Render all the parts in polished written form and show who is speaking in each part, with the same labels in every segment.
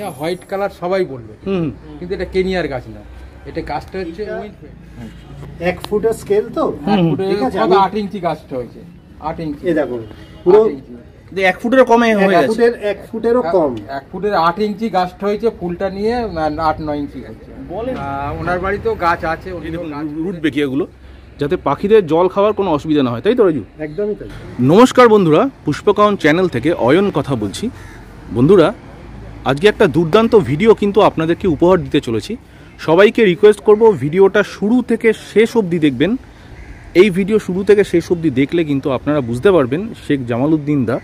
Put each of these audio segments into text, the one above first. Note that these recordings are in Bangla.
Speaker 1: কেনিয়া হোয়াইট কালার সবাই বলবে, কিন্তু এটা কেনিয়ার গাছ না, এটা গাছটা হচ্ছে
Speaker 2: 1 ফুটের স্কেল তো,
Speaker 1: 8 ইঞ্চি গাছটা হয়েছে, 8 ইঞ্চি।
Speaker 2: এই দেখো পুরো
Speaker 3: 1 ফুটেরও কমে হয়ে গেছে,
Speaker 2: 1 ফুটেরও কম,
Speaker 1: 1 ফুটের 8 ইঞ্চি গাছটা হয়েছে, ফুলটা নিয়ে 8-9 ইঞ্চি হচ্ছে। ওনার বাড়িতেও গাছ আছে,
Speaker 3: রুট বেকিয়াগুলো, যাতে পাখিদের জল খাওয়ার কোনো অসুবিধা না হয়, তাই তো রাজু?
Speaker 2: একদমই তাই।
Speaker 3: নমস্কার বন্ধুরা, পুষ্পকাউন চ্যানেল থেকে অয়ন কথা বলছি। বন্ধুরা, আজকে একটা দুর্দান্ত ভিডিও কিন্তু আপনাদেরকে উপহার দিতে চলেছি। সবাইকে রিকোয়েস্ট করব ভিডিওটা শুরু থেকে শেষ অবধি দেখবেন। এই ভিডিও শুরু থেকে শেষ অবধি দেখলে কিন্তু আপনারা বুঝতে পারবেন শেখ জামালউদ্দিন দা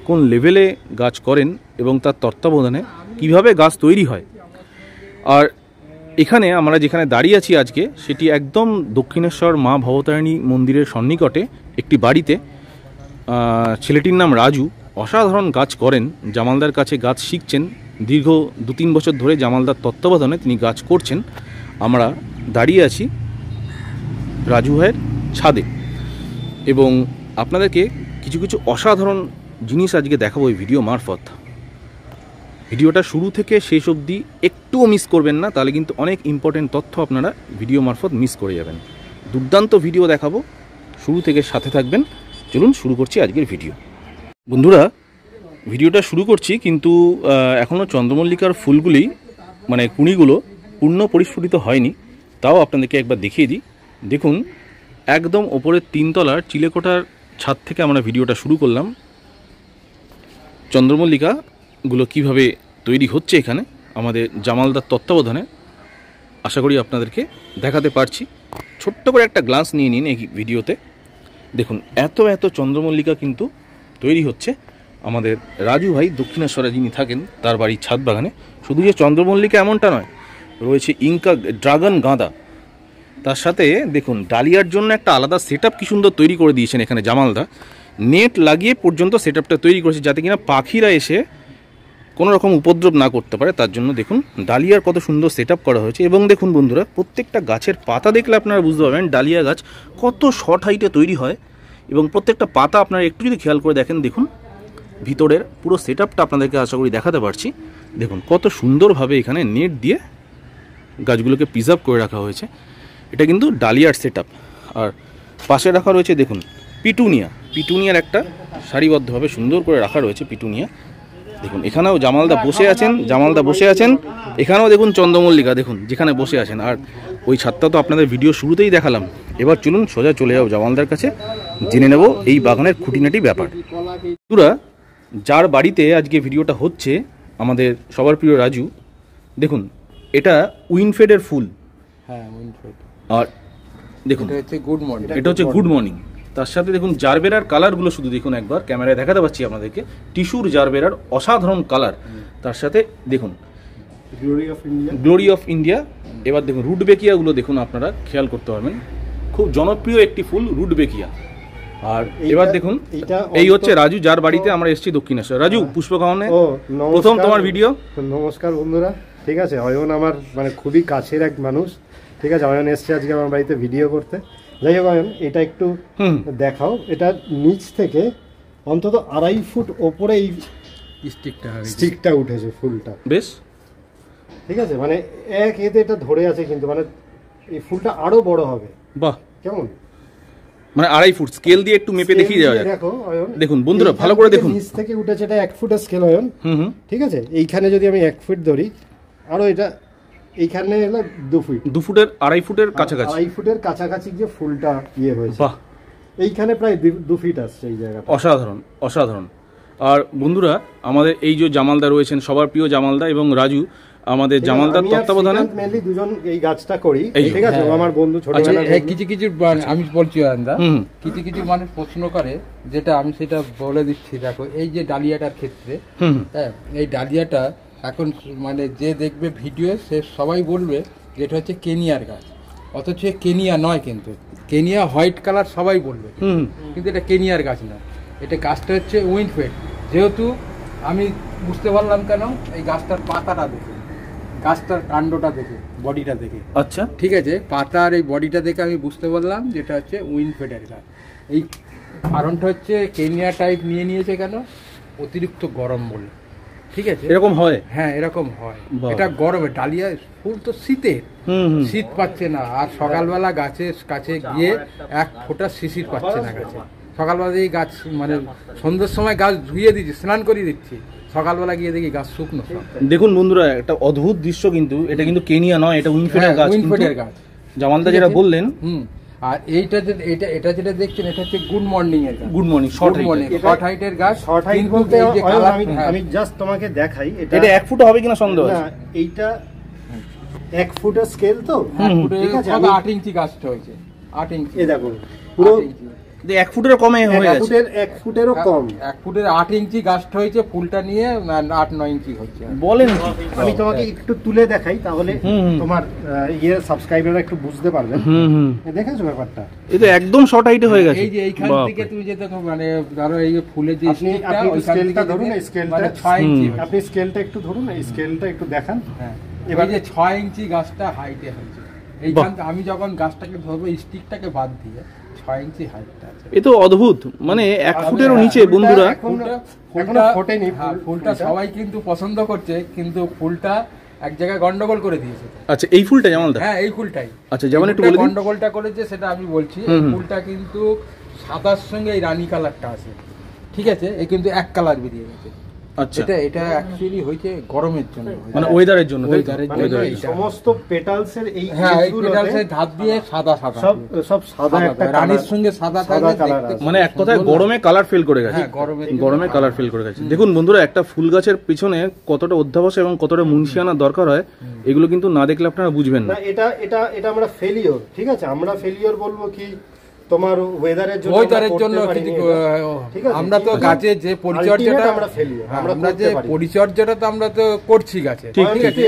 Speaker 3: কোন লেভেলে গাছ করেন এবং তার তত্ত্বাবধানে কিভাবে গাছ তৈরি হয়। আর এখানে আমরা যেখানে দাঁড়িয়ে আছি আজকে, সেটি একদম দক্ষিণেশ্বর মা ভবতারিণী মন্দিরের সন্নিকটে একটি বাড়িতে। ছেলেটির নাম রাজু, অসাধারণ গাছ করেন, জামালদার কাছে গাছ শিখছেন, দীর্ঘ 2-3 বছর ধরে জামালদার তত্ত্বাবধানে তিনি গাছ করছেন। আমরা দাঁড়িয়ে আছি রাজু ভাইয়ের ছাদে এবং আপনাদেরকে কিছু কিছু অসাধারণ জিনিস আজকে দেখাবো এই ভিডিও মারফত। ভিডিওটা শুরু থেকে শেষ অবধি একটুও মিস করবেন না, তাহলে কিন্তু অনেক ইম্পর্টেন্ট তথ্য আপনারা ভিডিও মারফত মিস করে যাবেন। দুর্দান্ত ভিডিও দেখাবো, শুরু থেকে সাথে থাকবেন। চলুন শুরু করছি আজকের ভিডিও। বন্ধুরা, ভিডিওটা শুরু করছি, কিন্তু এখনও চন্দ্রমল্লিকার ফুলগুলি মানে কুঁড়িগুলো পূর্ণ পরিস্ফুটিত হয়নি, তাও আপনাদেরকে একবার দেখিয়ে দিই। দেখুন, একদম ওপরের 3 তলার চিলেকোঠার ছাদ থেকে আমরা ভিডিওটা শুরু করলাম। চন্দ্রমল্লিকাগুলো কিভাবে তৈরি হচ্ছে এখানে আমাদের জামালদার তত্ত্বাবধানে, আশা করি আপনাদেরকে দেখাতে পারছি। ছোট্ট করে একটা গ্লান্স নিয়ে নিন এই ভিডিওতে। দেখুন, এত এত চন্দ্রমল্লিকা কিন্তু তৈরি হচ্ছে আমাদের রাজু ভাই দক্ষিণেশ্বরে যিনি থাকেন তার বাড়ির ছাদ বাগানে। শুধু যে চন্দ্রমল্লিকা এমনটা নয়, রয়েছে ইনকা ড্রাগন গাঁদা, তার সাথে দেখুন ডালিয়ার জন্য একটা আলাদা সেটআপ কি সুন্দর তৈরি করে দিয়েছেন এখানে জামালদা। নেট লাগিয়ে পর্যন্ত সেটআপটা তৈরি করেছে, যাতে কিনা পাখিরা এসে কোনো রকম উপদ্রব না করতে পারে, তার জন্য দেখুন ডালিয়ার কত সুন্দর সেটআপ করা হয়েছে। এবং দেখুন বন্ধুরা, প্রত্যেকটা গাছের পাতা দেখলে আপনারা বুঝতে পারবেন ডালিয়া গাছ কত শর্ট হাইটে তৈরি হয়। এবং প্রত্যেকটা পাতা আপনারা একটু যদি খেয়াল করে দেখেন, দেখুন ভিতরের পুরো সেটআপটা আপনাদেরকে আশা করি দেখাতে পারছি। দেখুন কত সুন্দরভাবে এখানে নেট দিয়ে গাছগুলোকে প্রিজার্ভ করে রাখা হয়েছে। এটা কিন্তু ডালিয়ার সেটআপ। আর পাশে রাখা রয়েছে দেখুন পিটুনিয়ার একটা সারিবদ্ধভাবে সুন্দর করে রাখা রয়েছে পিটুনিয়া। দেখুন এখানেও জামালদা বসে আছেন, এখানেও দেখুন চন্দ্রমল্লিকা দেখুন যেখানে বসে আছেন। আর ওই ছাদটা তো আপনাদের ভিডিও শুরুতেই দেখালাম। এবার চলুন সোজা চলে যাও জামালদার কাছে, জেনে নেব এই বাগানের খুঁটিনাটি ব্যাপার। পুরা যার বাড়িতে আজকে ভিডিওটা হচ্ছে আমাদের সবার প্রিয় রাজু, দেখুন এটা উইনফেডের ফুল।
Speaker 1: হ্যাঁ, উইনফেড।
Speaker 3: আর দেখুন এটা হচ্ছে গুড মর্নিং। তার সাথে দেখুন জারবেরার কালারগুলো শুধু দেখুন একবার, ক্যামেরায় দেখাতে পাচ্ছি আপনাদেরকে। টিস্যুর জারবেরার অসাধারণ কালার, তার সাথে দেখুন গ্লোরি অফ ইন্ডিয়া। এবার দেখুন রুট বেকিয়াগুলো দেখুন, আপনারা খেয়াল করতে পারবেন, খুব জনপ্রিয় একটি ফুল রুট বেকিয়া। আর এবার দেখুন এই হচ্ছে রাজু, যার বাড়িতে আমরা এসেছি দক্ষিণেশ্বর। রাজু, পুষ্পকাউনে প্রথম তোমার ভিডিও।
Speaker 2: নমস্কার বন্ধুরা, ঠিক আছে। অয়ন আমার মানে খুবই কাছের এক মানুষ, ঠিক আছে। অয়ন এসছে আজকে আমার বাড়িতে ভিডিও করতে। যাই হোক অয়ন, এটা একটু দেখাও। এটা নিচ থেকে অন্তত 2.5 ফুট ওপরে এই স্টিকটা উঠেছে, ফুলটা
Speaker 3: বেশ,
Speaker 2: ঠিক আছে। মানে এক এতে এটা ধরে আছে, কিন্তু মানে এই ফুলটা আরো বড় হবে।
Speaker 3: বাহ,
Speaker 2: কেমন
Speaker 3: মানে 2.5 ফুট স্কেল দিয়ে একটু মেপে দেখিয়ে দেওয়া যায়।
Speaker 2: দেখো অয়ন,
Speaker 3: দেখুন বন্ধুরা ভালো করে দেখুন,
Speaker 2: নিচ থেকে উঠেছে, এটা 1 ফুটের স্কেল অয়ন, ঠিক আছে। এইখানে যদি আমি 1 ফুট ধরি, আরো এটা এইখানে হলো 2 ফুট,
Speaker 3: 2 ফুটের 2.5 ফুটের কাছাকাছি,
Speaker 2: 2.5 ফুটের কাছাকাছি যে ফুলটা হয়েছে। বাহ, এইখানে প্রায় 2 ফিট আসছে এই জায়গাটা।
Speaker 3: অসাধারণ। আর বন্ধুরা, আমাদের এই যে জামালদা রয়েছেন, সবার প্রিয় জামালদা এবং রাজু, আমাদের জামালদার তত্ত্বাবধানে
Speaker 2: মেনলি দুজন এই গাছটা করি, ঠিক আছে। ও আমার বন্ধু ছোটবেলার।
Speaker 1: কিছু আমি বলছি আন্দা, কিছু মানুষ প্রশ্ন করে, যেটা আমি সেটা বলে দিচ্ছি। দেখো এই যে ডালিয়াটার ক্ষেত্রে, হ্যাঁ, এই ডালিয়াটা এখন মানে যে দেখবে ভিডিও সে সবাই বলবে যে এটা হচ্ছে কেনিয়ার গাছ, অথচ কেনিয়া নয়, কিন্তু কেনিয়া হোয়াইট কালার সবাই বলবে, কিন্তু এটা কেনিয়ার গাছ না, এটা গাছটা হচ্ছে উইনফেড। যেহেতু আমি বুঝতে পারলাম কেন, এই গাছটার পাতাটা দেখে, গাছটার কাণ্ডটা দেখে, বডিটা দেখে,
Speaker 3: আচ্ছা
Speaker 1: ঠিক আছে, পাতার এই বডিটা দেখে আমি বুঝতে পারলাম যেটা হচ্ছে উইনফেডের গাছ। এই কারণটা হচ্ছে কেনিয়া টাইপ নিয়েছে কেন, অতিরিক্ত গরম বলে। ঠিক আছে,
Speaker 3: এরকম হয়?
Speaker 1: হ্যাঁ এরকম হয়। এটা গরমে ডালিয়া ফুল তো শীতের, শীত পাচ্ছে না, আর সকালবেলা গাছের কাছে গিয়ে এক ফোঁটা শিশির পাচ্ছে না গাছে। সকালবেলা এই গাছ মানে সন্ধ্যের সময় গাছ ধুয়ে দিচ্ছি, স্নান করিয়ে দিচ্ছি, সকালবেলা গিয়ে দেখি গাছ শুকনো।
Speaker 3: দেখুন বন্ধুরা, একটা অদ্ভুত দৃশ্য কিন্তু, এটা কিন্তু কেনিয়া নয়, এটা উইনফিডের গাছ।
Speaker 1: উইনফিডের গাছ
Speaker 3: জামালদা যেটা বললেন।
Speaker 1: আর এইটা এটা যেটা দেখছেন এটা হচ্ছে গুড মর্নিং এর গাছ।
Speaker 3: গুড মর্নিং, শর্ট
Speaker 1: হাইটের গাছ।
Speaker 2: শর্ট হাইট বলতে আমি জাস্ট তোমাকে দেখাই, এটা
Speaker 3: 1 ফুট হবে কিনা সন্দেহ আছে।
Speaker 2: না, এইটা 1 ফুটের স্কেল তো,
Speaker 1: ঠিক আছে, 8 ইঞ্চি গাছটা হয়েছে, 8 ইঞ্চি।
Speaker 2: এই দেখো পুরো
Speaker 3: 1 ফুটের কমে হয়ে গেছে,
Speaker 2: 1 ফুটেরও কম,
Speaker 1: 1 ফুটের 8 ইঞ্চি গাছটা হয়েছে, ফুলটা নিয়ে 8-9 ইঞ্চি হচ্ছে।
Speaker 3: বলেন কি?
Speaker 2: আমি তোমাকে একটু তুলে দেখাই, তাহলে তোমার সাবস্ক্রাইবাররা একটু বুঝতে পারবে। দেখেছো ব্যাপারটা?
Speaker 3: এই তো একদম শর্ট হাইটে হয়ে গেছে।
Speaker 1: এই যে এইখান থেকে তুমি যে দেখো মানে ধরো এই ফুলের যে
Speaker 2: স্টিকটা, ওই স্কেলটা ধরুন, এই স্কেলটা
Speaker 1: 6 ইঞ্চি,
Speaker 2: আপনি স্কেলটা একটু ধরুন, এই স্কেলটা একটু দেখান।
Speaker 1: হ্যাঁ, এবার যে 6 ইঞ্চি গাছটা হাইটে হয়েছে। এইখান থেকে আমি যখন গাছটাকে ধরবো, স্টিকটাকে বাদ দিয়ে 6 ইঞ্চি হাইটটা আছে।
Speaker 3: এ তো অদ্ভুত, মানে 1 ফুটেরও নিচে বন্ধুরা।
Speaker 2: ফুলটা ফোটেনি,
Speaker 1: ফুলটা সবাই কিন্তু পছন্দ করছে, কিন্তু ফুলটা এক জায়গায় গন্ডগোল করে দিয়েছে।
Speaker 3: আচ্ছা, এই ফুলটা জামালদা?
Speaker 1: হ্যাঁ, এই ফুলটাই।
Speaker 3: আচ্ছা, যেমন একটু বলে দিন।
Speaker 1: গন্ডগোলটা করেছে সেটা আমি বলছি। এই ফুলটা কিন্তু সাদার সঙ্গে এই রানী কালারটা আছে, ঠিক আছে, এই কিন্তু এক কালার বেরিয়ে গেছে।
Speaker 3: আচ্ছা,
Speaker 1: এটা অ্যাকচুয়ালি হয়েছে গরমের জন্য,
Speaker 3: মানে ওয়েদারের জন্য।
Speaker 2: সমস্ত পেটালসের এই
Speaker 1: পেটালসের ধার দিয়ে সাদা সাদা,
Speaker 2: সব সাদা, একটা
Speaker 1: রানীর সঙ্গে সাদা কালার,
Speaker 3: মানে এক কথায় গরমে কালার ফেল করে গেছে। গরমে কালার ফেল করে গেছে। দেখুন বন্ধুরা, একটা ফুল গাছের পিছনে কতটা অধ্যাবসায় এবং কতটা মুনশিয়ানা দরকার হয়, এগুলো কিন্তু না দেখলে আপনারা বুঝবেন না।
Speaker 2: এটা আমরা ফেলিওর, ঠিক আছে, আমরা ফেলিওর বলবো কি তোমার ওয়েদারের জন্য,
Speaker 1: আমরা তো গাছের যে পরিচর্যাটা আমরা যে পরিচর্যাটা তো আমরা তো করছি গাছে, ঠিক আছে,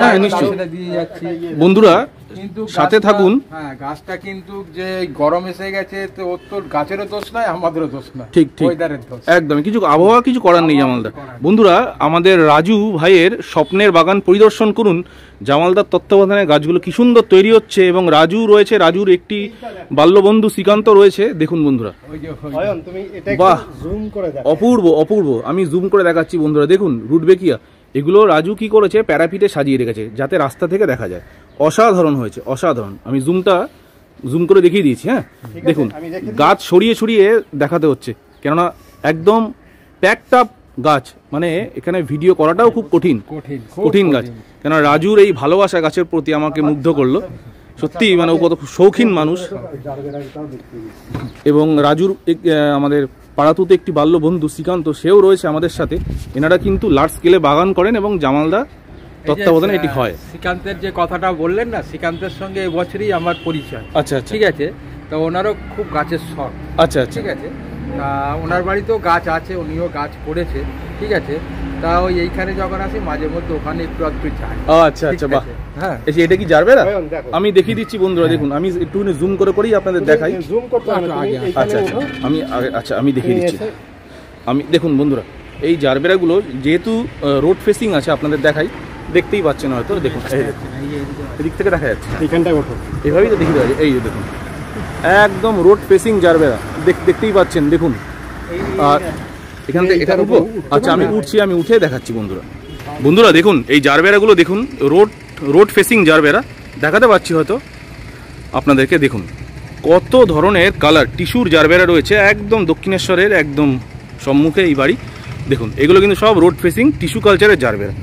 Speaker 3: হ্যাঁ নিশ্চয়ই দিয়ে যাচ্ছি। বন্ধুরা কিন্তু সাথে থাকুন। হ্যাঁ,
Speaker 1: গাছটা কিন্তু যে গরম এসে গেছে, তো ওর তো গাছেরও দোষ নয়, আমাদেরও দোষ নয়,
Speaker 3: ঠিক ঠিক,
Speaker 1: ওয়েদারের দোষ।
Speaker 3: একদম কিছু আবহাওয়া কিছু করার নেই জামালদা। বন্ধুরা, আমাদের রাজু ভাইয়ের স্বপ্নের বাগান পরিদর্শন করুন। জামালদার তত্ত্বাবধানে গাছগুলো কি সুন্দর তৈরি হচ্ছে, এবং রাজু রয়েছে, রাজুর একটি বাল্যবন্ধু শ্রীকান্ত রয়েছে। দেখুন বন্ধুরা, বাহ, অপূর্ব অপূর্ব। আমি জুম করে দেখাচ্ছি বন্ধুরা, দেখুন রুটবেকিয়া, এগুলো রাজু কি করেছে, প্যারাপিটে সাজিয়ে রেখেছে যাতে রাস্তা থেকে দেখা যায়। অসাধারণ হয়েছে, অসাধারণ। আমি জুম করে দেখিয়ে দিয়েছি। হ্যাঁ, দেখুন গাছ সরিয়ে সরিয়ে দেখাতে হচ্ছে, কেননা একদম প্যাকড আপ গাছ, মানে এখানে ভিডিও করাটাও খুব কঠিন গাছ। কেন রাজুর এই ভালোবাসা গাছের প্রতি আমাকে মুগ্ধ করলো সত্যি, মানে ও কত শৌখিন মানুষ। এবং রাজুর আমাদের পাড়াতুতে একটি বাল্য বন্ধু শ্রীকান্ত, সেও রয়েছে আমাদের সাথে। এনারা কিন্তু লার্জ স্কেলে বাগান করেন এবং জামালদা তত্ত্বাবধানে এটি হয়।
Speaker 1: শ্রীকান্তের যে কথাটা বললেন না, শ্রীকান্তের সঙ্গে এবছরই আমার পরিচয়।
Speaker 3: আচ্ছা,
Speaker 1: ঠিক আছে, তো ওনারও খুব গাছের শখ।
Speaker 3: আচ্ছা,
Speaker 1: ঠিক আছে, তা ওনার বাড়িতেও গাছ আছে, উনিও গাছ করেছে, ঠিক আছে। তা ওই এইখানে যখন আসি মাঝে মধ্যে ওখানে একটু যাই।
Speaker 3: আচ্ছা আচ্ছা, বাহ, হ্যাঁ। এটা কি জারবেরা? আমি দেখিয়ে দিচ্ছি বন্ধুরা, দেখুন আমি একটু জুম করেই আপনাদের দেখাই। আমি দেখিয়ে দিচ্ছি। আমি দেখুন বন্ধুরা, এই জারবেরাগুলো যেহেতু রোড ফেসিং আছে, আপনাদের দেখাই, দেখতেই পাচ্ছেন হয়তো। দেখুন এদিক থেকে দেখা যাচ্ছে, এভাবেই তো দেখিয়ে দেওয়া যায়। এই দেখুন একদম রোড ফেসিং জারবেরা, দেখতেই পাচ্ছেন। দেখুন, আর এখান থেকে এটা উঠবো। আচ্ছা, আমি উঠে দেখাচ্ছি বন্ধুরা দেখুন এই জারবেরাগুলো, দেখুন রোড ফেসিং জারবেরা, দেখাতে পাচ্ছি হয়তো আপনাদেরকে। দেখুন কত ধরনের কালার টিস্যুর জারবেরা রয়েছে, একদম দক্ষিণেশ্বরের একদম সম্মুখে এই বাড়ি। দেখুন এগুলো কিন্তু সব রোড ফেসিং টিস্যু কালচারের জারবেরা,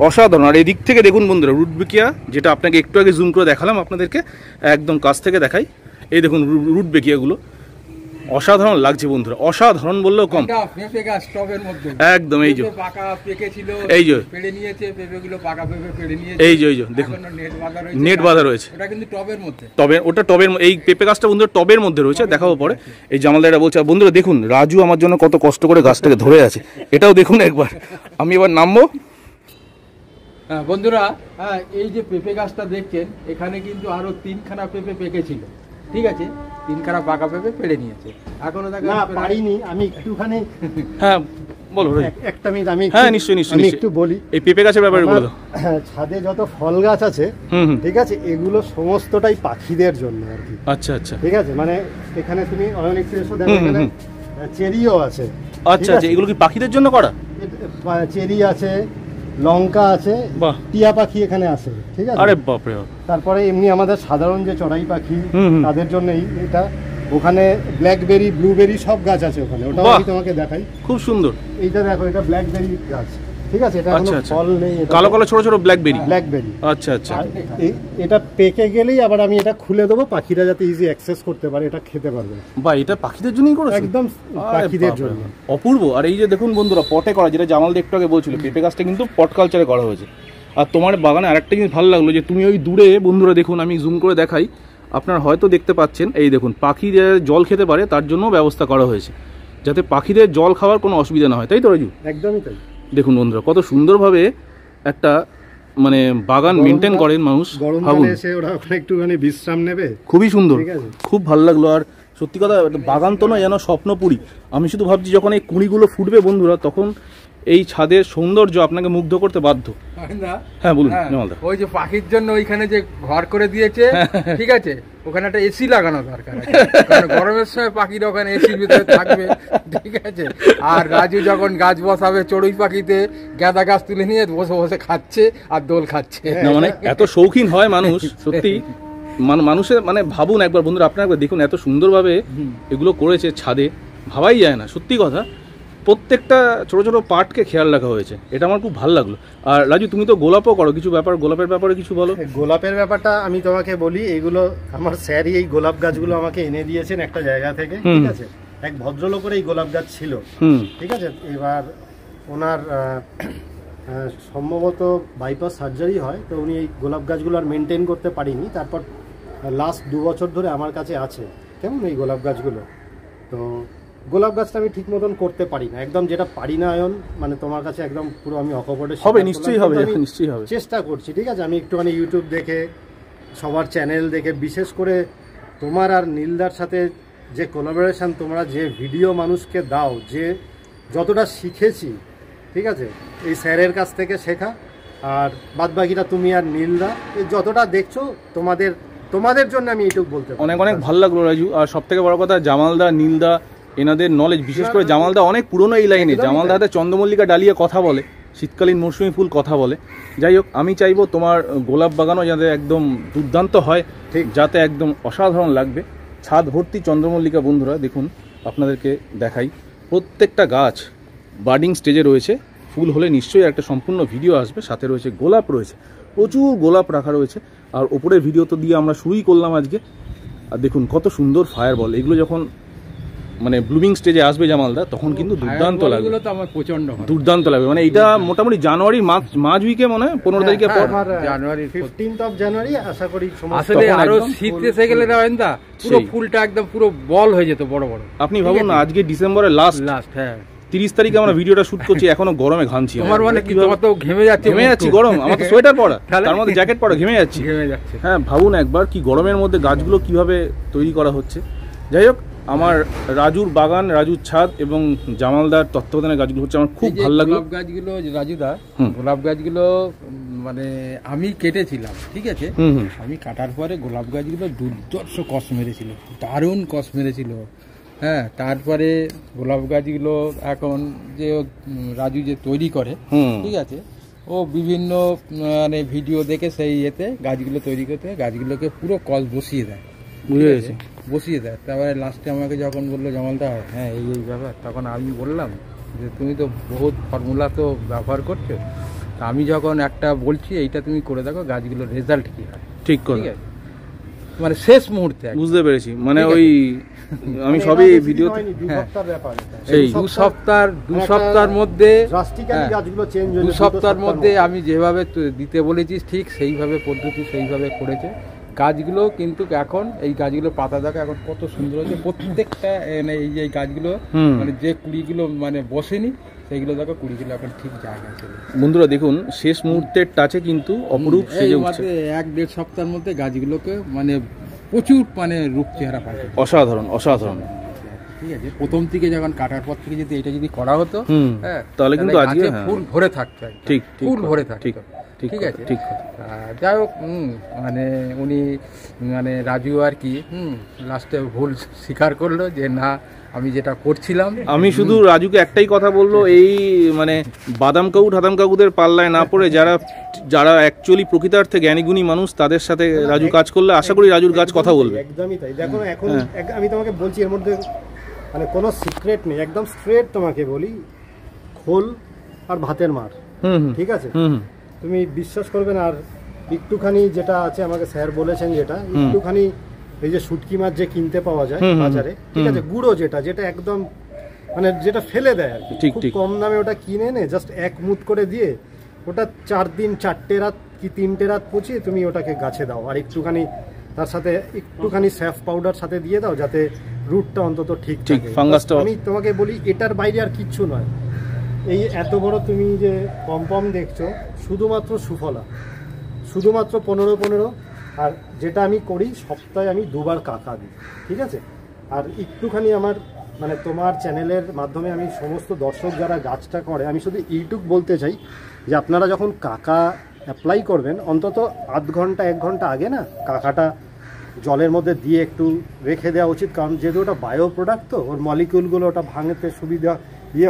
Speaker 3: অসাধারণ। আর এই দিক থেকে দেখুন বন্ধুরা, রুটবেকিয়া, যেটা আপনাকে একটু আগে জুম করে দেখালাম আপনাদেরকে, একদম কাছ থেকে দেখাই। এই দেখুন রুটবেকিয়াগুলো, অসাধারণ লাগছে বন্ধুরা, অসাধারণ বললেও কম। একদম এই যে এই যে এই যে দেখুন নেট বাঁধা রয়েছে, তবে ওটা টবের, এই পেঁপে গাছটা বন্ধুরা টবের মধ্যে রয়েছে, দেখাবো পরে। এই জামালদারটা বলছে। বন্ধুরা দেখুন, রাজু আমার জন্য কত কষ্ট করে গাছটাকে ধরে আছে, এটাও দেখুন একবার। আমি এবার নামবো।
Speaker 1: হ্যাঁ বন্ধুরা, হ্যাঁ, এই যে পেঁপে গাছটা দেখছেন, এখানে কিন্তু আরো 3খানা পেঁপে পেকেছিল, ঠিক আছে, 3খানা পাকা পেঁপে পেড়ে নিয়েছে, এখনো
Speaker 2: পারিনি। আমি একটুখানি,
Speaker 3: হ্যাঁ বলো
Speaker 2: একটা মিনিট, আমি
Speaker 3: হ্যাঁ নিশ্চয়ই একটু বলি এই পেঁপে গাছের ব্যাপারে বলো।
Speaker 2: ছাদে যত ফল গাছ আছে, ঠিক আছে, এগুলো সমস্তটাই পাখিদের জন্য আর কি।
Speaker 3: আচ্ছা আচ্ছা,
Speaker 2: ঠিক আছে, মানে এখানে তুমি অনেক একটু এসো, দেখো এখানে চেরিও আছে।
Speaker 3: আচ্ছা আচ্ছা, এগুলো কি পাখিদের জন্য করা?
Speaker 2: চেরি আছে, লঙ্কা আছে,
Speaker 3: বাহ।
Speaker 2: টিয়া পাখি এখানে আছে, ঠিক আছে।
Speaker 3: আরে বাপরে বাপ।
Speaker 2: তারপরে এমনি আমাদের সাধারণ যে চড়াই পাখি
Speaker 3: হুম।
Speaker 2: তাদের জন্য এটা, ওখানে ব্ল্যাকবেরি, ব্লুবেরি সব গাছ আছে ওখানে, ওটাও
Speaker 3: বাহ।
Speaker 2: আমি তোমাকে দেখাই।
Speaker 3: খুব সুন্দর।
Speaker 2: এইটা দেখো, এটা ব্ল্যাকবেরি গাছ, ঠিক আছে। এটা
Speaker 3: আচ্ছা,
Speaker 2: কোনো
Speaker 3: আচ্ছা।
Speaker 2: ফল নেই, এটা
Speaker 3: কালো কালো ছোট ছোট ব্ল্যাকবেরি।
Speaker 2: ব্ল্যাকবেরি।
Speaker 3: আচ্ছা আচ্ছা।
Speaker 2: আর এটা পেকে গেলেই আবার আমি এটা খুলে দেবো, পাখিরা যাতে ইজি অ্যাক্সেস করতে পারে, এটা খেতে পারবে।
Speaker 3: বা এটা পাখিদের জন্যই করেছে?
Speaker 2: একদম পাখিদের জন্য।
Speaker 3: অপূর্ব। আর এই যে দেখুন বন্ধুরা, পটে করা, যেটা জামাল একটু আগে বলছিল, পেঁপে গাছটা কিন্তু পট কালচারে করা হয়েছে। আর তোমার বাগানে আরেকটা জিনিস ভালো লাগলো, যে তুমি ওই দূরে, বন্ধুরা দেখুন আমি জুম করে দেখাই, আপনারা হয়তো দেখতে পাচ্ছেন, এই দেখুন পাখি জল খেতে পারে তার জন্য ব্যবস্থা করা হয়েছে, যাতে পাখিদের জল খাওয়ার কোনো অসুবিধা না হয়, তাই তো রাজু?
Speaker 2: একদমই তাই।
Speaker 3: দেখুন বন্ধুরা, কত সুন্দরভাবে একটা মানে বাগান মেনটেন করেন মানুষ।
Speaker 2: গরমকালে এসে ওরা ওখানে একটুখানি বিশ্রাম নেবে,
Speaker 3: খুবই সুন্দর,
Speaker 2: ঠিক আছে।
Speaker 3: খুব ভালো লাগলো। আর সত্যি কথা, বাগান তো নয়, যেন স্বপ্নপুরী। আমি শুধু ভাবছি যখন এই কুঁড়িগুলো ফুটবে বন্ধুরা, তখন এই ছাদের সৌন্দর্য আপনাকে মুগ্ধ করতে বাধ্য। হ্যাঁ বলুন জামালদা।
Speaker 1: ওই যে পাখির জন্য ওইখানে যে ঘর করে দিয়েছে, ঠিক আছে, ওখানে একটা এসি লাগানো দরকার আছে, কারণ গরমের সময় পাখিরা ওখানে এসির ভিতরে থাকবে, ঠিক আছে। আর রাজু যখন গাছ বসাবে চড়ুই পাখিতে, গাঁদা গাছ তুলে নিয়ে বসে বসে খাচ্ছে আর দোল খাচ্ছে।
Speaker 3: না মানে এত শৌখিন হয় মানুষ, সত্যি মানুষের মানে ভাবুন একবার বন্ধুরা, আপনারা একবার দেখুন এত সুন্দরভাবে এগুলো করেছে ছাদে, ভাবাই যায় না, সত্যি কথা। প্রত্যেকটা ছোট ছোট পার্টকে খেয়াল রাখা হয়েছে, এটা আমার খুব ভালো লাগলো। আর রাজু, তুমি তো গোলাপও করো, কিছু ব্যাপার, গোলাপের ব্যাপারে কিছু বলো।
Speaker 2: গোলাপের ব্যাপারটা আমি তোমাকে বলি, এইগুলো আমার স্যারই এই গোলাপ গাছগুলো আমাকে এনে দিয়েছেন একটা জায়গা থেকে, ঠিক আছে। এক ভদ্রলোকের এই গোলাপ গাছ ছিল, ঠিক আছে। এবার ওনার সম্ভবত বাইপাস সার্জারি হয়, তো উনি এই গোলাপ গাছগুলো আর মেনটেন করতে পারিনি। তারপর লাস্ট 2 বছর ধরে আমার কাছে আছে, কেমন এই গোলাপ গাছগুলো। তো গোলাপ গাছটা আমি ঠিক মতন করতে পারি না, একদম যেটা পারি না অয়ন, মানে তোমার কাছে একদম পুরো আমি অকপটে
Speaker 3: হবে, নিশ্চয়ই হবে, নিশ্চয়ই হবে,
Speaker 2: চেষ্টা করছি, ঠিক আছে। আমি একটুখানি ইউটিউব দেখে, সবার চ্যানেল দেখে, বিশেষ করে তোমার আর নীলদার সাথে যে কোলাবোরেশন, তোমরা যে ভিডিও মানুষকে দাও, যে যতটা শিখেছি, ঠিক আছে, এই স্যারের কাছ থেকে শেখা। আর বাদবাকিটা তুমি আর নীলদা যতটা দেখছো, তোমাদের জন্য আমি এইটুকু বলতে পারি।
Speaker 3: অনেক অনেক ভালো লাগলো রাজু। আর সব থেকে বড় কথা, জামালদা, নীলদা, এনাদের নলেজ, বিশেষ করে জামালদা অনেক পুরনো এই লাইনে। জামালদা হাতে চন্দ্রমল্লিকা ডালিয়ে কথা বলে, শীতকালীন মৌসুমি ফুল কথা বলে। যাই হোক, আমি চাইবো তোমার গোলাপ বাগানও যাতে একদম দুর্দান্ত হয়, ঠিক, যাতে একদম অসাধারণ লাগবে। ছাদ ভর্তি চন্দ্রমল্লিকা বন্ধুরা, দেখুন আপনাদেরকে দেখাই, প্রত্যেকটা গাছ বার্ডিং স্টেজে রয়েছে। ফুল হলে নিশ্চয়ই একটা সম্পূর্ণ ভিডিও আসবে, সাথে রয়েছে গোলাপ, রয়েছে প্রচুর গোলাপ রাখা রয়েছে। আর ওপরের ভিডিও তো দিয়ে আমরা শুরুই করলাম আজকে। আর দেখুন কত সুন্দর ফায়ার বল, এগুলো যখন মানে ব্লুমিং স্টেজে আসবে জামালদা, তখন কিন্তু দুর্দান্ত লাগবে, দুর্দান্ত লাগবে। মানে এটা মোটামুটি জানুয়ারির মাঝ উইকে, মনে হয় 15 তারিখের পর,
Speaker 2: জানুয়ারি 15th of জানুয়ারি আশা করি।
Speaker 1: আসলে আরো শীত এসে গেলে না, পুরো ফুলটা একদম পুরো বল হয়ে যেত, বড় বড়।
Speaker 3: আপনি ভাবুন না, আজকে ডিসেম্বরের লাস্ট, হ্যাঁ 30 তারিখে আমরা ভিডিওটা শুট করছি, এখনো গরমে ঘামছি।
Speaker 1: আমার মানে কি, তোমার তো ঘেমে যাচ্ছি
Speaker 3: গরম, আমার তো সোয়েটার পরা, তার মধ্যে জ্যাকেট পরা, ঘেমে যাচ্ছে। হ্যাঁ ভাবুন একবার, কি গরমের মধ্যে গাছগুলো কিভাবে তৈরি করা হচ্ছে। যাই হোক, আমার রাজুর বাগান, রাজুর ছাদ এবং জামালদার তত্ত্বাবধানে গাছগুলো হচ্ছে, আমার খুব ভালো লাগলো।
Speaker 1: গোলাপ গাছগুলো রাজুদা, গোলাপ গাছগুলো মানে আমি কেটেছিলাম, ঠিক আছে। আমি কাটার পরে গোলাপ গাছগুলো দুর্ধর্ষ কষ মেরেছিল, দারুণ কষ মেরেছিল। হ্যাঁ, তারপরে গোলাপ গাছগুলো এখন যে রাজু যে তৈরি করে, ঠিক আছে, ও বিভিন্ন মানে ভিডিও দেখে সেই ইয়েতে গাছগুলো তৈরি করতে, গাছগুলোকে পুরো কষ বসিয়ে দেয়, বসিয়ে দেয়। তারপরে লাস্টে আমাকে যখন বললো জামালদা, হ্যাঁ এই ব্যাপার, তখন আমি বললাম যে তুমি তো বহুত ফর্মুলা তো ব্যবহার করছো, আমি যখন একটা বলছি এইটা তুমি করে দেখো, গাছগুলোর রেজাল্ট কি হয়। ঠিক আছে, মানে শেষ মুহূর্তে বুঝতে পেরেছি, মানে ওই আমি সবই ভিডিও, এই 2 সপ্তাহের মধ্যে, 2 সপ্তাহের মধ্যে আমি যেভাবে দিতে বলেছি ঠিক সেইভাবে পদ্ধতি সেইভাবে করেছে। গাছগুলো কিন্তু এখন এই গাছগুলো পাতা দেখা এখন কত সুন্দর হচ্ছে, প্রত্যেকটা এই যে গাছগুলো মানে যে কুড়িগুলো মানে বসেনি, সেইগুলো দেখো কুড়িগুলো এখন ঠিক জায়গায় চলে। বন্ধুরা দেখুন, শেষ মুহূর্তের টাচে কিন্তু অপরূপ সেজে উঠছে। 1-1.5 সপ্তাহের মধ্যে গাছগুলোকে মানে প্রচুর মানে রূপ চেহারা পাল্টে, অসাধারণ অসাধারণ। ঠিক আছে, প্রথম থেকে যখন কাটার পর থেকে যদি এটা যদি করা হতো, হ্যাঁ, তাহলে কিন্তু আজকে ফুল ভরে থাকতো। ঠিক, ফুল ভরে থাকতো। ঠিক আছে, ঠিক। যাই হোক, মানে উনি মানে রাজু আর কি লাস্টে ভুল স্বীকার করলো যে না, আমি যেটা করছিলাম।
Speaker 3: আমি শুধু রাজুকে একটাই কথা বলবো, এই মানে বাদাম কাকু ঠাদাম কাকুদের পাল্লায় না পড়ে যারা অ্যাকচুয়ালি প্রকৃতার্থে জ্ঞানীগুণী মানুষ, তাদের সাথে রাজু কাজ করলে আশা করি রাজুর কাজ কথা বলবে।
Speaker 2: একদমই তাই। দেখো এখন আমি তোমাকে বলছি, এর মধ্যে মানে কোনো সিক্রেট নেই, একদম স্ট্রেট তোমাকে বলি, খোল আর ভাতের মার, ঠিক আছে? তুমি বিশ্বাস করবে না। আর একটুখানি যেটা আছে, আমাকে স্যার বলেছেন যেটা, একটুখানি এই যে শুটকি মাছ যে কিনতে পাওয়া যায় বাজারে, ঠিক আছে, গুঁড়ো যেটা একদম মানে যেটা ফেলে দেয় আর কি, খুব কম দামে ওটা কিনে এনে জাস্ট এক মুঠ করে দিয়ে ওটা 4 দিন 4টে রাত কি 3টে রাত পচিয়ে তুমি ওটাকে গাছে দাও, আর একটুখানি তার সাথে একটুখানি স্যাফ পাউডার সাথে দিয়ে দাও, যাতে রুটটা অন্তত ঠিক থাকে, ফাঙ্গাসটা। আমি তোমাকে বলি এটার বাইরে আর কিচ্ছু নয়। এই এত বড় তুমি যে পম দেখছো, শুধুমাত্র সুফলা, শুধুমাত্র 15-15। আর যেটা আমি করি, সপ্তাহে আমি 2বার কাকা দিই, ঠিক আছে? আর একটুখানি আমার মানে তোমার চ্যানেলের মাধ্যমে আমি সমস্ত দর্শক যারা গাছটা করে, আমি শুধু এইটুক বলতে চাই যে আপনারা যখন কাকা অ্যাপ্লাই করবেন, অন্তত আধ ঘন্টা 1 ঘন্টা আগে না কাকাটা জলের মধ্যে দিয়ে একটু রেখে দেওয়া উচিত। কারণ যেহেতু ওটা বায়ো প্রোডাক্ট, তো ওর মলিকিউলগুলো ওটা ভাঙতে সুবিধা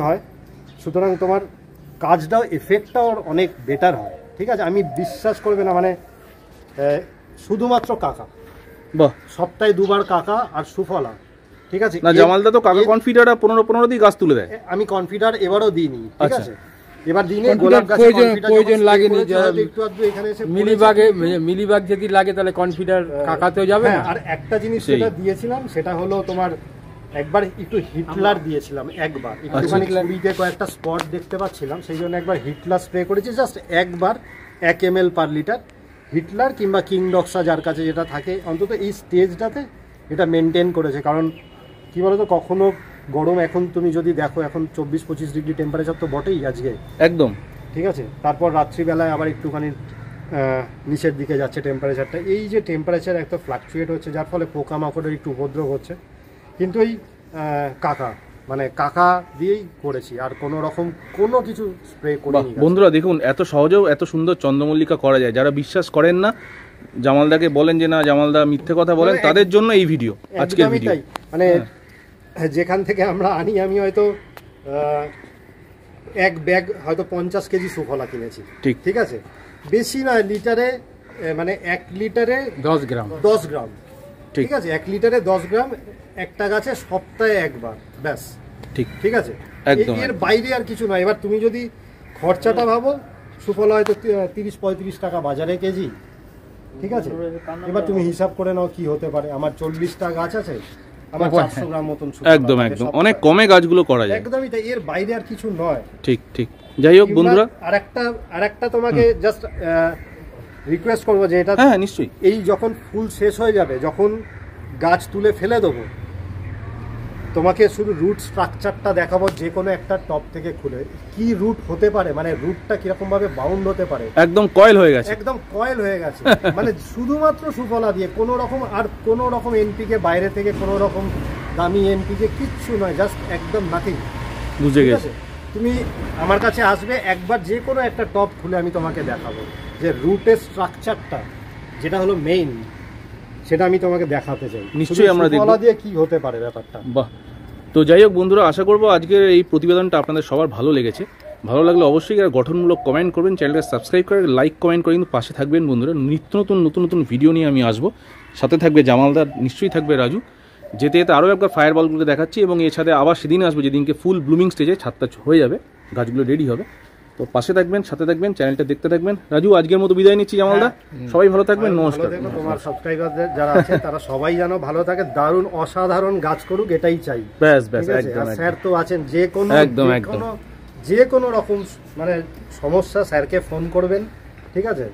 Speaker 2: হয়, সুতরাং তোমার কাজটাও এফেক্টটাও অনেক বেটার হয়, ঠিক আছে? আমি বিশ্বাস করবে না, মানে শুধুমাত্র কাকা,
Speaker 3: বাহ,
Speaker 2: সপ্তাহে 2বার কাকা আর সুফলা, ঠিক আছে?
Speaker 3: না জামালদা তো কাকা কনফিডার 15 দিয়ে গাছ তুলে দেয়।
Speaker 2: আমি কনফিডার এবারও দিইনি, ঠিক আছে? এবার দিনে
Speaker 1: প্রয়োজন লাগেনি। মিলিবাগ যদি লাগে তাহলে কনফিডার কাকাতেও যাবে।
Speaker 2: আর একটা জিনিস সেটা দিয়েছিলাম, সেটা হলো তোমার একবার একটু হিটলার দিয়েছিলাম, একবার একটুখানি কুড়িতে কয়েকটা স্পট দেখতে পাচ্ছিলাম, সেই জন্য একবার হিটলার স্প্রে করেছি, জাস্ট একবার 1 ml পার লিটার হিটলার কিংবা কিংডক্সা যার কাছে যেটা থাকে, অন্তত এই স্টেজটাতে এটা মেনটেন করেছে। কারণ কি বলতো, কখনো গরম, এখন তুমি যদি দেখো এখন 24-25 ডিগ্রি টেম্পারেচার তো বটেই আজকে একদম, ঠিক আছে? তারপর রাত্রিবেলায় আবার একটুখানি নিচের দিকে যাচ্ছে টেম্পারেচারটা। এই যে টেম্পারেচার একটা ফ্লাকচুয়েট হচ্ছে, যার ফলে পোকামাকড়ের একটু উপদ্রব হচ্ছে। কিন্তু এই কাকা দিয়েই করেছি, আর কোনো রকম কোনো কিছু স্প্রে করিনি।
Speaker 3: বন্ধুরা দেখুন, এত সহজেও এত সুন্দর চন্দ্রমল্লিকা করা যায়। যারা বিশ্বাস করেন না, জামালদাকে বলেন যে না জামালদা মিথ্যে কথা বলেন, তাদের জন্য এই ভিডিও, আজকের ভিডিও।
Speaker 2: মানে যেখান থেকে আমরা আনি, আমি হয়তো 1 ব্যাগ হয়তো 50 কেজি সুফলা কিনেছি, ঠিক আছে? বেশি না, লিটারে মানে 1 লিটারে 10 গ্রাম, ঠিক আছে? 1 লিটারে 10 গ্রাম, একটা গাছে সপ্তাহে 1বার, ব্যাস, ঠিক আছে? এর বাইরে আর কিছু নয়। এবার তুমি যদি খরচাটা ভাবো, সুফলা হয়তো 30-35 টাকা বাজারে কেজি, ঠিক আছে? এবার তুমি হিসাব করে নাও কি হতে পারে। আমার 40টা গাছ আছে, আমার 400 গ্রাম মতন সুফলা,
Speaker 3: একদম অনেক কমে গাছগুলো করা যায়,
Speaker 2: একদমই তাই। এর বাইরে আর কিছু নয়,
Speaker 3: ঠিক। যাই হোক বন্ধুরা,
Speaker 2: আরেকটা তোমাকে জাস্ট রিকোয়েস্ট করবো যে এটা,
Speaker 3: হ্যাঁ নিশ্চয়ই,
Speaker 2: এই যখন ফুল শেষ হয়ে যাবে, যখন গাছ তুলে ফেলে দেবো, তোমাকে শুধু রুট স্ট্রাকচারটা দেখাবো, যে কোনো একটা টপ থেকে খুলে কি রুট হতে পারে, মানে রুটটা কিরকম ভাবে বাউন্ড হতে পারে,
Speaker 3: একদম কয়েল হয়ে গেছে, মানে শুধুমাত্র সুফলা দিয়ে, কোনো রকম এনপিকে বাইরে থেকে কোনো রকম দামি এনপিকে কিচ্ছু নয়, জাস্ট একদম নাথিং। বুঝে গেছে?
Speaker 2: তুমি আমার কাছে আসবে একবার, যে কোনো একটা টপ খুলে আমি তোমাকে দেখাবো যে রুটের স্ট্রাকচারটা যেটা হলো মেইন, সেটা আমি তোমাকে দেখাতে চাই।
Speaker 3: নিশ্চয়ই আমরা দেখব
Speaker 2: দিয়ে কি হতে পারে ব্যাপারটা।
Speaker 3: বাহ, তো যাই হোক বন্ধুরা, আশা করবো আজকের এই প্রতিবেদনটা আপনাদের সবার ভালো লেগেছে। ভালো লাগলে অবশ্যই আর গঠনমূলক কমেন্ট করবেন, চ্যানেলটা সাবস্ক্রাইব করে লাইক কমেন্ট করে কিন্তু পাশে থাকবেন বন্ধুরা। নিত্য নতুন ভিডিও নিয়ে আমি আসবো, সাথে থাকবে জামালদার, নিশ্চয়ই থাকবে রাজু। যেতে আরও একবার ফায়ার বলগুলো দেখাচ্ছি, এবং এর সাথে আবার সেদিন আসবে যেদিনকে ফুল ব্লুমিং স্টেজে ছাদটা হয়ে যাবে, গাছগুলো রেডি হবে। তো পাশে থাকবেন, সাথে থাকবেন, চ্যানেলটা দেখতে থাকবেন। রাজু, আজকের মতো বিদায় নিচ্ছি জামালদা, সবাই ভালো থাকবেন, নমস্কার।
Speaker 2: তোমার সাবস্ক্রাইবারদের যারা আছে তারা সবাই যেন ভালো থাকে, দারুণ অসাধারণ গাছ করুক, এটাই চাই।
Speaker 3: ব্যাস একদম।
Speaker 2: স্যার তো আছেন, যে কোনো রকম মানে সমস্যা স্যারকে ফোন করবেন, ঠিক আছে?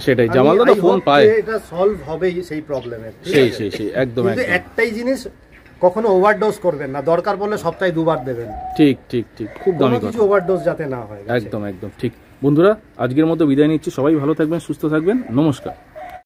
Speaker 3: সেটাই, জামালদা তো ফোন পায়,
Speaker 2: এটা সলভ হবেই সেই প্রবলেমের।
Speaker 3: সেই একদম।
Speaker 2: কিন্তু একটাই জিনিস, কখনো ওভারডোজ করবেন না, দরকার পড়লে সপ্তাহে 2বার দেবেন।
Speaker 3: ঠিক, খুব দামি কথা,
Speaker 2: কিছু ওভারডোজ যাতে না হয়।
Speaker 3: একদম ঠিক। বন্ধুরা, আজকের মতো বিদায় নিচ্ছি, সবাই ভালো থাকবেন, সুস্থ থাকবেন, নমস্কার।